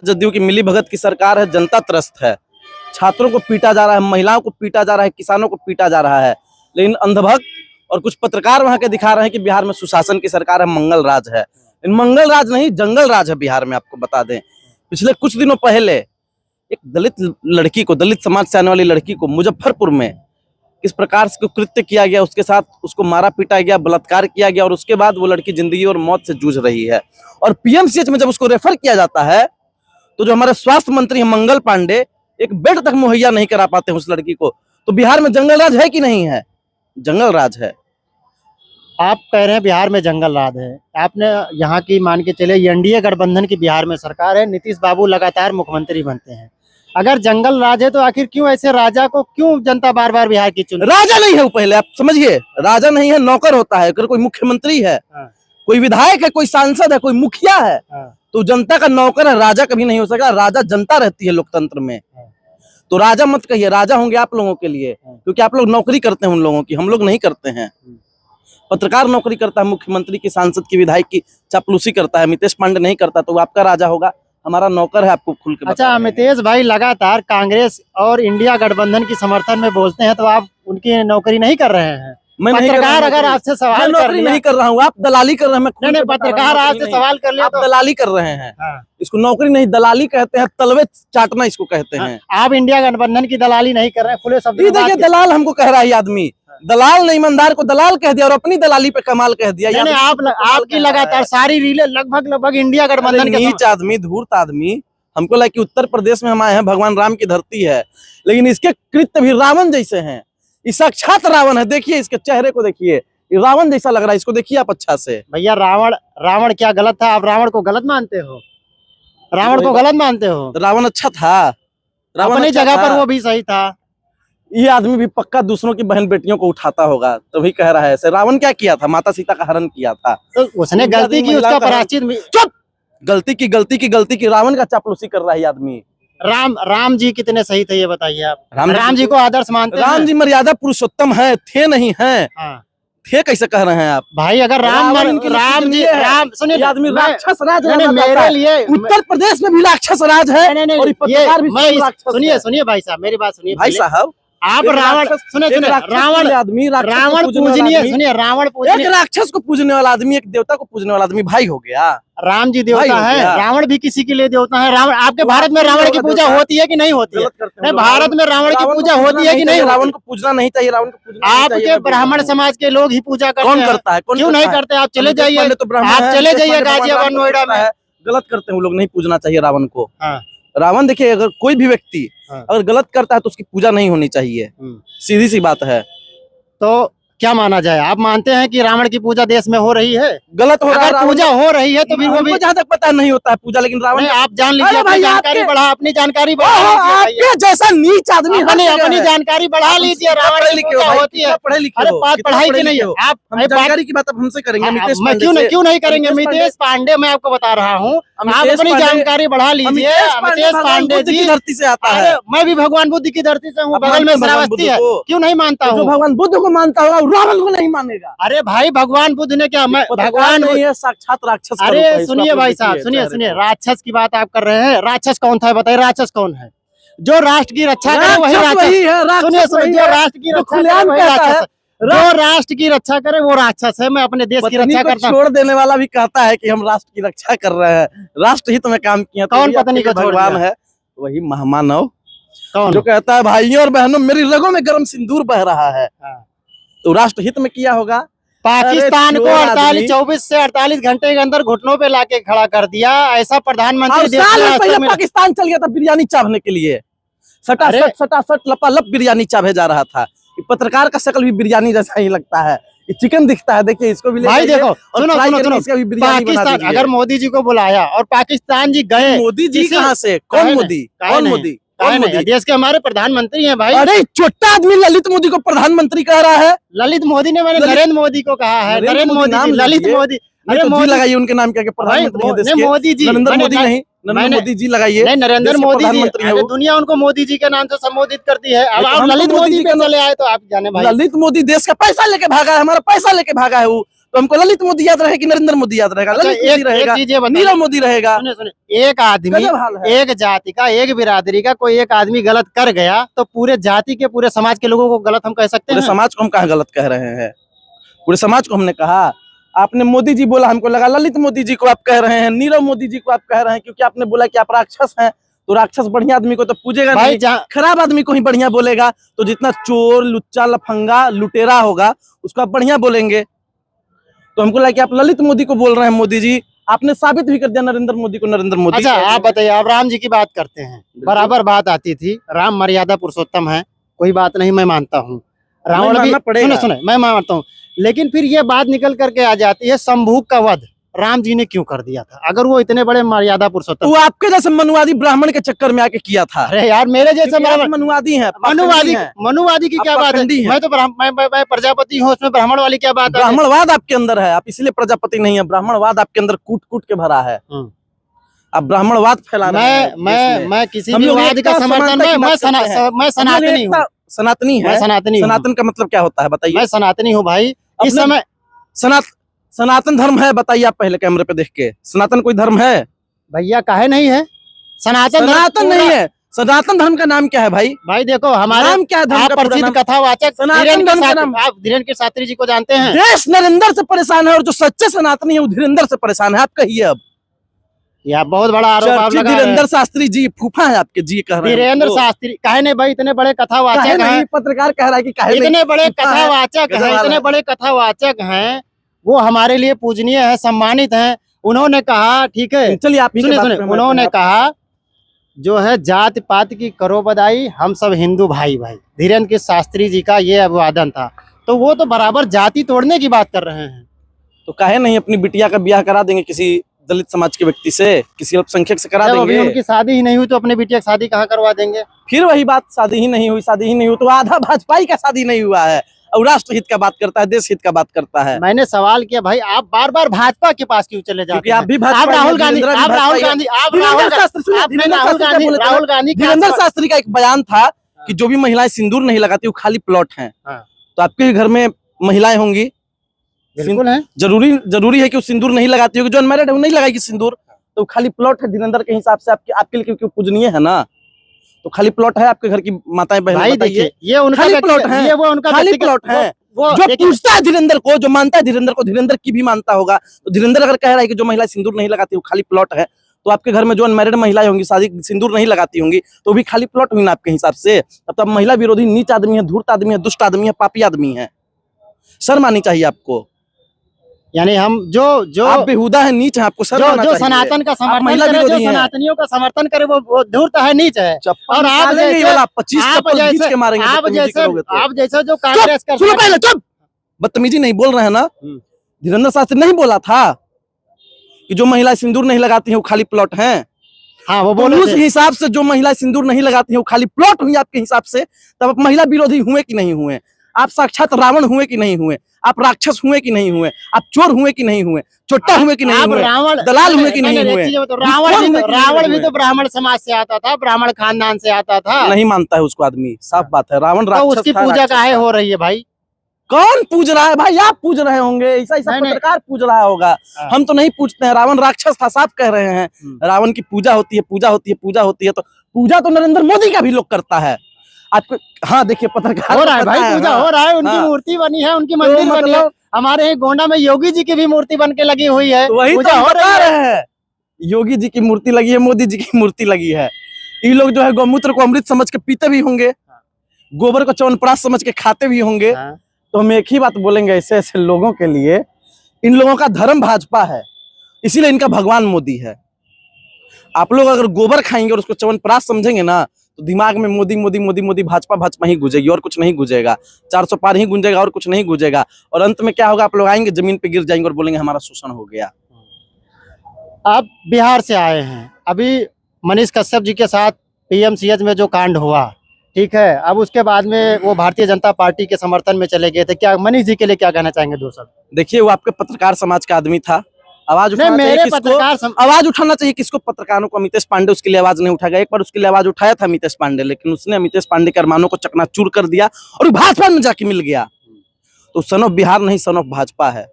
जदयू की मिलीभगत की सरकार है, जनता त्रस्त है। छात्रों को पीटा जा रहा है, महिलाओं को पीटा जा रहा है, किसानों को पीटा जा रहा है। लेकिन अंधभक्त और कुछ पत्रकार वहां के दिखा रहे हैं कि बिहार में सुशासन की सरकार है, मंगल राज है। मंगल राज नहीं, जंगल राज है बिहार में। आपको बता दें, पिछले कुछ दिनों पहले एक दलित लड़की को, दलित समाज से आने वाली लड़की को मुजफ्फरपुर में किस प्रकार से कृत्य किया गया, उसके साथ उसको मारा पीटा गया, बलात्कार किया गया, और उसके बाद वो लड़की जिंदगी और मौत से जूझ रही है। और पीएमसीएच में जब उसको रेफर किया जाता है तो जो हमारे स्वास्थ्य मंत्री हैं मंगल पांडे एक बेड तक मुहैया नहीं करा पाते हैं उस लड़की को। तो बिहार में जंगल राज है कि नहीं है? जंगल राज है। आप कह रहे हैं बिहार में जंगल राज है। आपने यहाँ की मान के चले एनडीए गठबंधन की बिहार में सरकार है, नीतीश बाबू लगातार मुख्यमंत्री बनते हैं। अगर जंगल राज है तो आखिर क्यों ऐसे राजा को क्यों जनता बार बार बिहार की चुन? राजा नहीं है वो, पहले आप समझिए। राजा नहीं है, नौकर होता है। अगर कोई मुख्यमंत्री है, कोई विधायक है, कोई सांसद है, कोई मुखिया है, तो जनता का नौकर है, राजा कभी नहीं हो सकता। राजा जनता रहती है लोकतंत्र में। तो राजा मत कहिए, राजा होंगे आप लोगों के लिए, क्योंकि आप लोग नौकरी करते हैं उन लोगों की, हम लोग नहीं करते हैं। पत्रकार नौकरी करता है, मुख्यमंत्री की, सांसद की, विधायक की चापलूसी करता है। अमितेश पांडे नहीं करता, तो वो आपका राजा होगा, हमारा नौकर है। आपको खुल के अच्छा, अमितेश भाई लगातार कांग्रेस और इंडिया गठबंधन की समर्थन में बोलते हैं, तो आप उनकी नौकरी नहीं कर रहे हैं? मैं पत्रकार अगर आपसे सवाल कर लिया, नहीं कर रहा हूँ, आप दलाली कर रहे हैं। नहीं, पत्रकार आपसे सवाल कर लिया, आप दलाली कर रहे हैं। इसको नौकरी नहीं, दलाली कहते हैं, तलवे चाटना इसको कहते हैं। आप इंडिया गठबंधन की दलाली नहीं कर रहे हैं, खुले शब्द में। देखिए, दलाल हमको कह रहा है आदमी, दलाल ने ईमानदार को दलाल कह दिया और अपनी दलाली पे कमाल कह दिया। आपकी लगातार सारी रीलें लगभग इंडिया गठबंधन के नीच आदमी, धूर्त आदमी। हमको लगा कि उत्तर प्रदेश में हम आए हैं, भगवान राम की धरती है, लेकिन इसके कृत्य भी रावण जैसे हैं। ये साक्षात रावण है। देखिए इसके चेहरे को, देखिए ये रावण जैसा लग रहा है। इसको देखिए आप अच्छा से। भैया, रावण क्या गलत था? आप रावण को गलत मानते हो? रावण को गलत मानते हो? रावण अच्छा था, रावण अपनी जगह पर वो भी सही था। ये आदमी भी पक्का दूसरों की बहन बेटियों को उठाता होगा, तभी कह रहा है ऐसे। रावण क्या किया था? माता सीता का हरण किया था। तो उसने गलती की, उसका प्रायश्चित। चुप! गलती की रावण का चापलूसी कर रहा है आदमी। राम जी कितने सही थे ये बताइए आप? राम जी को आदर्श मानते हैं? राम जी मर्यादा पुरुषोत्तम है, थे नहीं है। थे कैसे कह रहे हैं आप भाई? अगर राम सुनिए, आदमी राक्षस राज है। मेरे लिए उत्तर प्रदेश में भी राक्षस राज है। सुनिए भाई साहब, मेरी बात सुनिए भाई साहब। आप रावण सुनिए, रावण आदमी, रावण पूजनीय, सुनिए, रावण एक राक्षस को पूजने वाला आदमी, एक देवता को पूजने वाला आदमी भाई हो गया। राम जी देवता है, रावण भी किसी के लिए देवता है। रावण, आपके भारत में रावण की पूजा होती है कि नहीं होती है? नहीं, भारत में रावण की पूजा होती है कि नहीं? रावण को पूजना नहीं चाहिए, रावण को पूजना आपके ब्राह्मण समाज के लोग ही पूजा करते हैं। कौन करता है? क्यों नहीं करते? आप चले जाइए, आप चले जाइए गाजियाबाद, नोएडा में। गलत करते हैं वो लोग, नहीं पूजना चाहिए रावण को। रावण देखिए, अगर कोई भी व्यक्ति अगर गलत करता है तो उसकी पूजा नहीं होनी चाहिए, सीधी सी बात है। तो क्या माना जाए? आप मानते हैं कि रावण की पूजा देश में हो रही है? गलत हो रहा है। अगर पूजा हो रही है तो फिर वो भी, जहाँ तक पता नहीं होता है पूजा, लेकिन रावण, आप जान लीजिए, अपनी जानकारी बढ़ा, अपनी जानकारी बढ़ा। आपके जैसा नीच आदमी अपनी जानकारी बढ़ा लीजिए। रावण की पूजा होती है, पढ़े लिखे हो, पढ़ाई की नहीं है। आप जानकारी की बात अब हमसे करेंगे? क्यों नहीं करेंगे? मितेश पांडे, मैं आपको बता रहा हूँ, आप अपनी जानकारी बढ़ा लीजिए। मितेश पांडे जी धरती से आता है। मैं भी भगवान बुद्ध की धरती से हूँ, बगल में श्रावस्ती है। क्यों नहीं मानता हूँ? भगवान बुद्ध को मानता होगा, रावण को नहीं मानेगा। अरे भाई, भगवान बुद्ध ने क्या, मैं भगवान नहीं है, साक्षात राक्षस। अरे सुनिए भाई साहब, सुनिए, राक्षस की बात आप कर रहे हैं। राक्षस कौन था बताइए? राक्षस कौन है? जो राष्ट्र की रक्षा करे वही राक्षस है। सुनिए, जो राष्ट्र की रक्षा करे वही राक्षस है। जो राष्ट्र की रक्षा करे वो राक्षस है। मैं अपने देश की रक्षा करता हूँ। छोड़ देने वाला भी कहता है कि हम राष्ट्र की रक्षा कर रहे हैं, राष्ट्र हित में काम किया। कौन पत्नी को भगवान है? वही महामानव जो कहता है भाइयों और बहनों, मेरी रगों में गर्म सिंदूर बह रहा है, तो राष्ट्र हित में किया होगा। पाकिस्तान को 24 से 48 घंटे के अंदर घुटनों पे लाके खड़ा कर दिया। ऐसा प्रधानमंत्री पाकिस्तान चल गया था बिरयानी चाभने के लिए। सटासट लपालप बिरयानी चाभे जा रहा था। पत्रकार का शक्ल भी बिरयानी जैसा ही लगता है, ये चिकन दिखता है। देखिए इसको भी भाई, देखो, सुनो, पाकिस्तान अगर मोदी जी को बुलाया और पाकिस्तान जी गए, मोदी जी कहाँ से? कौन मोदी? कौन मोदी? देश के हमारे प्रधानमंत्री हैं भाई। अरे छोटा आदमी ललित मोदी को प्रधानमंत्री कह रहा है। ललित मोदी ने, मैंने नरेंद्र मोदी को कहा है। नरेंद्र मोदी, ललित मोदी। अरे मोदी लगाइए, उनके नाम क्या? प्रधानमंत्री है देश के। मोदी जी, नरेंद्र मोदी नहीं, नरेंद्र मोदी जी लगाइए। नहीं, नरेंद्र मोदी जी है। दुनिया उनको मोदी जी के नाम से संबोधित करती है। अब आप ललित मोदी पे चले आए तो आप जाने भाई, ललित मोदी देश का पैसा लेके भागा है, हमारा पैसा लेके भागा है। वो तो हमको ललित मोदी याद रहेगा कि नरेंद्र मोदी याद रहेगा? अच्छा, ललित मोदी रहेगा, चीज ये बताइए, नीरव मोदी रहेगा। सुनिए सुनिए, एक आदमी, गजब हाल है। एक जाति का, एक बिरादरी का कोई एक आदमी गलत कर गया तो पूरे जाति के, पूरे समाज के लोगों को गलत हम कह सकते पूरे हैं? समाज को हम कहाँ गलत कह रहे हैं? पूरे समाज को हमने कहा? आपने मोदी जी बोला, हमको लगा ललित मोदी जी को आप कह रहे हैं, नीरव मोदी जी को आप कह रहे हैं, क्योंकि आपने बोला कि आप राक्षस हैं। तो राक्षस बढ़िया आदमी को तो पूजेगा भाई नहीं, खराब आदमी को ही बढ़िया बोलेगा। तो जितना चोर, लुच्चा, लफंगा, लुटेरा होगा उसको आप बढ़िया बोलेंगे। तो हमको लगा कि आप ललित मोदी को बोल रहे हैं मोदी जी। आपने साबित भी कर दिया नरेंद्र मोदी को नरेंद्र मोदी। अच्छा, आप बताइए, आप राम जी की बात करते हैं, बराबर बात आती थी, राम मर्यादा पुरुषोत्तम है, कोई बात नहीं, मैं मानता हूँ। रावण भी, सुने सुने, मैं मानता हूँ, लेकिन फिर ये बात निकल करके आ जाती है, शंभूक का वध राम जी ने क्यों कर दिया था, अगर वो इतने बड़े मर्यादा पुरुषोत्तम? वो आपके जैसे मनुवादी ब्राह्मण के चक्कर में आके किया था। अरे यार, मेरे जैसे मनुवादी है, मनुवादी की क्या बात है? मैं तो मैं प्रजापति हूँ, उसमें ब्राह्मण वाली क्या बात है? ब्राह्मणवाद आपके अंदर है, आप इसलिए प्रजापति नहीं है। ब्राह्मणवाद आपके अंदर कूट कूट के भरा है। आप ब्राह्मणवाद फैला रहे हैं। मैं किसी भी वाद का समर्थन में, मैं सनातनी हूँ। सनातनी है? सनातन का मतलब क्या होता है बताइए? मैं सनातनी हूँ भाई। इस समय सनातन धर्म है, बताइए आप पहले कैमरे पे देख के। सनातन कोई धर्म है? भैया काहे नहीं है? सनातन नहीं है। सनातन धर्म का नाम क्या है भाई? भाई देखो, हमारे नाम क्या है? आप प्रसिद्ध कथावाचक आप धीरेन्द्र शास्त्री जी को जानते हैं? देश नरेंद्र से परेशान है, और जो सच्चे सनातनी है वो धीरेन्द्र से परेशान है। आप कहिए अब। यह बहुत बड़ा आरोप लगा है। धीरेन्द्र शास्त्री जी फूफा है आपके जी कह रहे हैं। धीरेन्द्र शास्त्री काहे नहीं भाई, इतने बड़े कथावाचक हैं। पत्रकार कह रहा है कि काहे इतने बड़े कथावाचक हैं, इतने बड़े कथावाचक हैं, वो हमारे लिए पूजनीय है, सम्मानित हैं। उन्होंने कहा, ठीक है, चलिए आप सुनिए, उन्होंने कहा जो है जात पात की करो बधाई, हम सब हिंदू भाई भाई। धीरेन्द्र के शास्त्री जी का ये अभिवादन था, तो वो तो बराबर जाति तोड़ने की बात कर रहे हैं। तो काहे नहीं अपनी बिटिया का ब्याह करा देंगे किसी दलित समाज के व्यक्ति से, किसी अल्पसंख्यक से करा देंगे। उनकी शादी ही नहीं हुई तो अपनी बिटिया की शादी कहाँ करवा देंगे? फिर वही बात, शादी ही नहीं हुई, शादी ही नहीं हुई तो आधा भाजपा का शादी नहीं हुआ है, और राष्ट्र हित का बात करता है, देश हित का बात करता है। मैंने सवाल किया भाई, आप बार बार भाजपा के पास क्यों चले जाते हैं? आप भी भाजपा, आप राहुल गांधी, धीरेन्द्र शास्त्री का एक बयान था कि जो भी महिलाएं सिंदूर नहीं लगाती वो खाली प्लॉट हैं। तो आपके घर में महिलाएं होंगी, बिल्कुल है, जरूरी है कि वो सिंदूर नहीं लगाती होगी। जो अनमैरिड है वो नहीं लगाएगी सिंदूर, तो खाली प्लॉट है धीरेन्द्र के हिसाब से। आपके लिए क्योंकि पूजनीय है ना, तो खाली प्लॉट है आपके घर की माताएं बहनें, बताइए। ये उनका खाली प्लॉट है, ये वो उनका खाली प्लॉट है। जो पूछता है धीरेन्द्र को, जो मानता है धीरेन्द्र को, धीरेन्द्र की भी मानता होगा। तो धीरेन्द्र अगर कह रहा है कि जो महिला सिंदूर नहीं लगाती वो खाली प्लॉट है, तो आपके घर में जो अनमैरिड महिलाएं होंगी, शादी सिंदूर नहीं लगाती होंगी, तो भी खाली प्लॉट हुई ना आपके हिसाब से। तब महिला विरोधी नीच आदमी है, धूर्त आदमी है, दुष्ट आदमी है, पापी आदमी है। शर्म आनी चाहिए आपको। यानी हम जो आप बेहुदा है, नीच है, आपको शर्म आना चाहिए। सनातन का समर्थन करे, जो सनातनियों का समर्थन करे, वो धूर्त है, नीच है। और आप जैसे जो कांग्रेस का, बदतमीजी नहीं बोल रहे हैं ना। धीरेन्द्र शास्त्री नहीं बोला था कि जो महिला सिंदूर नहीं लगाती है वो खाली प्लॉट हैं? हाँ, वो बोले उस हिसाब से जो महिला सिंदूर नहीं लगाती है वो खाली प्लॉट हुई आपके हिसाब से। तब आप महिला विरोधी हुए कि नहीं हुए? आप साक्षात रावण हुए कि नहीं हुए? आप राक्षस हुए कि नहीं हुए? आप चोर हुए कि नहीं हुए? चोट्टा हुए कि नहीं हुए? दलाल हुए कि नहीं हुए? रावण भी तो ब्राह्मण समाज से आता था, ब्राह्मण खानदान से आता था। नहीं मानता है उसको आदमी, साफ बात है। रावण राक्षस था। उसकी पूजा काहे हो रही है भाई? कौन पूज रहा है भाई? आप पूज रहे होंगे, ऐसा पत्रकार पूज रहा होगा। हम तो नहीं पूछते हैं। रावण राक्षस था, साफ कह रहे हैं। रावण की पूजा होती है, पूजा होती है, पूजा होती है। तो पूजा तो नरेंद्र मोदी का भी लोग करता है आपको। हाँ देखिए, पत्रकार हो रहा है भाई, पूजा हो रहा है, उनकी मूर्ति बनी है, उनकी मंदिर बनी है। हमारे गोंडा में योगी जी की भी मूर्ति बन के लगी हुई है, पूजा हो रही है। योगी जी की मूर्ति लगी है, मोदी जी की मूर्ति लगी है। ये लोग जो है गौमूत्र को अमृत समझ के पीते भी होंगे, गोबर को च्यवनप्राश समझ के खाते भी होंगे। तो हम एक ही बात बोलेंगे ऐसे ऐसे लोगों के लिए, इन लोगों का धर्म भाजपा है, इसीलिए इनका भगवान मोदी है। आप लोग अगर गोबर खाएंगे और उसको च्यवनप्राश समझेंगे ना, तो दिमाग में मोदी मोदी मोदी मोदी भाजपा भाजपा ही गूंजेगी, और कुछ नहीं गूंजेगा। 400 पार ही गूंजेगा, और कुछ नहीं गूंजेगा। और अंत में क्या होगा? आप लोग आएंगे, जमीन पे गिर जाएंगे और बोलेंगे हमारा शोषण हो गया। आप बिहार से आए हैं, अभी मनीष कश्यप जी के साथ पीएमसीएच में जो कांड हुआ, ठीक है, अब उसके बाद में वो भारतीय जनता पार्टी के समर्थन में चले गए थे। क्या मनीष जी के लिए क्या कहना चाहेंगे? 2 शब्द। देखिए, वो आपके पत्रकार समाज का आदमी था। आवाज उठाना चाहिए किसको? पत्रकारों को। अमितेश पांडे उसके लिए आवाज नहीं उठाएगा। एक बार उसके लिए आवाज उठाया था अमितेश पांडे, लेकिन उसने अमितेश पांडे के अरमानों को चकनाचूर कर दिया और भाजपा में जाके मिल गया। तो सन ऑफ बिहार नहीं, सन ऑफ भाजपा है।